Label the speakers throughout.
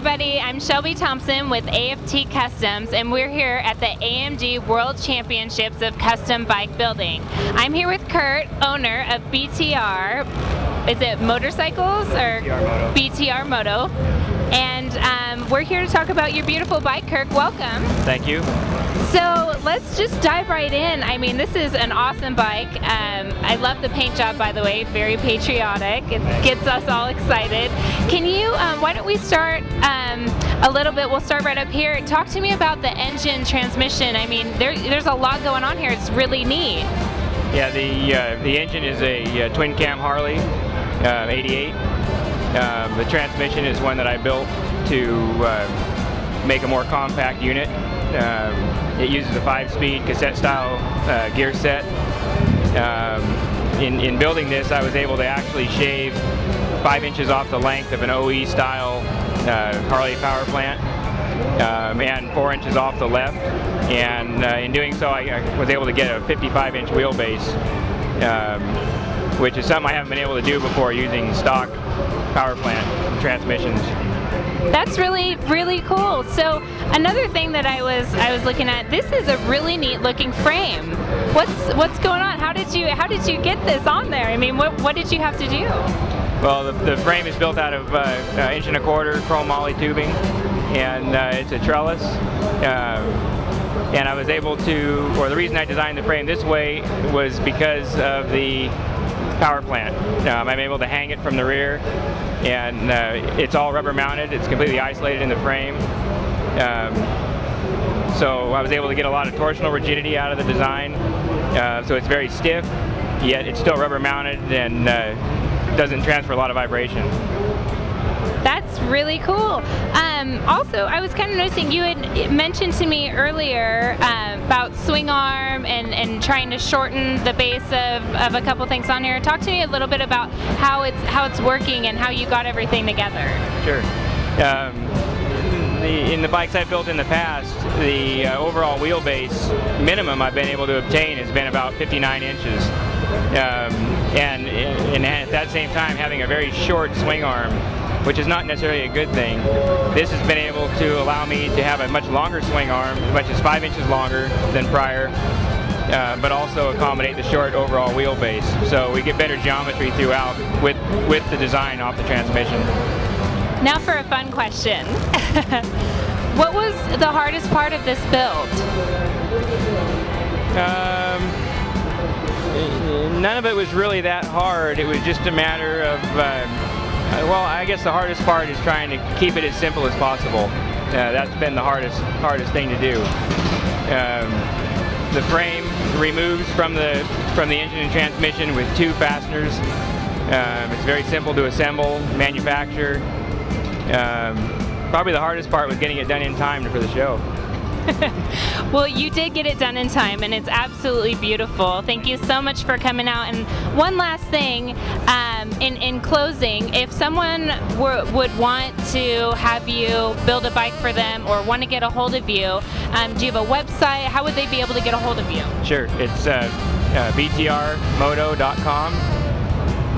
Speaker 1: everybody, I'm Shelby Thompson with AFT Customs, and we're here at the AMD World Championships of Custom Bike Building. I'm here with Kurt, owner of BTR, is it motorcycles or BTRmoto? And we're here to talk about your beautiful bike, Kurt. Welcome.
Speaker 2: Thank you.
Speaker 1: So let's just dive right in. I mean, this is an awesome bike. I love the paint job, by the way, very patriotic. It gets us all excited. Can you, why don't we start a little bit, we'll start right up here. Talk to me about the engine transmission. I mean, there's a lot going on here. It's really neat.
Speaker 2: Yeah, the engine is a twin cam Harley 88. The transmission is one that I built to make a more compact unit. It uses a 5-speed cassette style gear set. In building this, I was able to actually shave 5 inches off the length of an OE style Harley power plant and 4 inches off the left. And in doing so, I was able to get a 55-inch wheelbase, which is something I haven't been able to do before using stock power plant transmissions.
Speaker 1: That's really, really cool. So another thing that I was looking at, this is a really neat looking frame. What's going on? How did you get this on there? I mean, what did you have to do?
Speaker 2: Well, the frame is built out of 1¼ inch chrome moly tubing, and it's a trellis. And I was able to, or the reason I designed the frame this way was because of the power plant. I'm able to hang it from the rear, and it's all rubber mounted. It's completely isolated in the frame. So I was able to get a lot of torsional rigidity out of the design. So it's very stiff, yet it's still rubber mounted and doesn't transfer a lot of vibration.
Speaker 1: That's really cool. Also, I was kind of noticing you had mentioned to me earlier about swing arm and trying to shorten the base of a couple things on here. Talk to me a little bit about how it's working and how you got everything together.
Speaker 2: Sure. In the bikes I've built in the past, the overall wheelbase minimum I've been able to obtain has been about 59 inches. And at that same time having a very short swing arm, which is not necessarily a good thing. This has been able to allow me to have a much longer swing arm, as much as 5 inches longer than prior, but also accommodate the short overall wheelbase. So we get better geometry throughout with the design off the transmission.
Speaker 1: Now for a fun question. What was the hardest part of this build?
Speaker 2: None of it was really that hard. It was just a matter of well, I guess the hardest part is trying to keep it as simple as possible. That's been the hardest thing to do. The frame removes from the engine and transmission with 2 fasteners. It's very simple to assemble, manufacture. Probably the hardest part was getting it done in time for the show.
Speaker 1: Well, you did get it done in time, and it's absolutely beautiful. Thank you so much for coming out. And one last thing, in closing, if someone would want to have you build a bike for them or want to get a hold of you, do you have a website? How would they be able to get a hold of you?
Speaker 2: Sure, it's BTRmoto.com.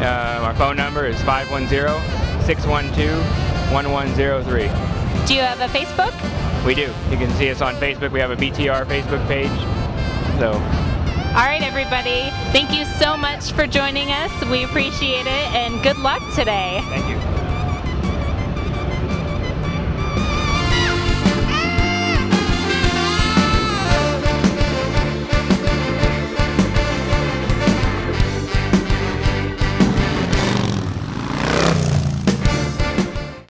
Speaker 2: Our phone number is 510-612-1103.
Speaker 1: Do you have a Facebook?
Speaker 2: We do. You can see us on Facebook. We have a BTR Facebook page. So.
Speaker 1: All right, everybody. Thank you so much for joining us. We appreciate it, and good luck today.
Speaker 2: Thank you.